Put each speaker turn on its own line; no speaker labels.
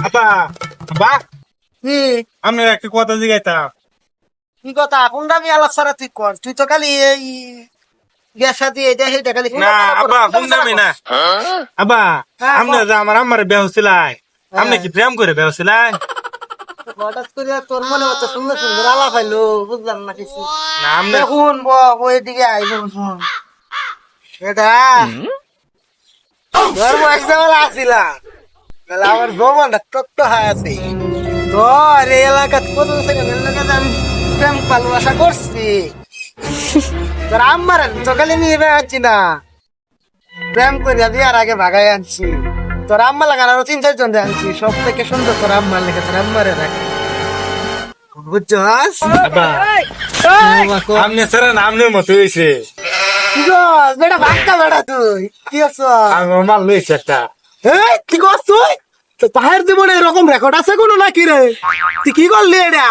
আপা বা
কি
আমি একটা কথা জিগাইতাম।
কি কথা কোনটা আমি আলাপ ছাড়া তুই কর, তুই তো খালি এই গ্যাসা দিয়ে এটা সেটা খালি
না আব্বা কোন দামি না আব্বা
হ্যাঁ,
আমনে যে আমার আম্মার বিয়া হচ্ছিলাই আমনে কি প্রেম করে বিয়া হচ্ছিলাই?
হঠাৎ করে তোর মনে হচ্ছে সুন্দর সুন্দর আলাপ পাইলো, বুঝলাম না কিছু।
না আমনে
দেখুন ওইদিকে আইব শুন এটা তোর বয়সে বেলা আসিলা বেলা আমার ভ্রমণটা তত্ত্ব হয় আছে তোর এই এলাকাত কত সেকেন্ডের এলাকাতে আমি প্রেম ভালোবাসা করছি। তোর আম্মার সকালে নিয়ে আনছি না, প্রেম করে বিয়ার আগে ভাগাই আনছি। তোর আম্মা লাগানো আরো 3-4 জন আনছি, সব থেকে সুন্দর তোর আম্মার লেগে তোর আম্মারে রাখে, বুঝছস?
আব্বা আমনে সারা নামনের মতো হইছে।
কি গছ বেটা ভাগটা বেটা তুই কি আছ?
আমার মাল লইছে একটা।
এই কি করছ তুই? তো তাহের জীবনে এরকম রেকর্ড আছে কোনো নাকি রে? তুই কি করলি এটা?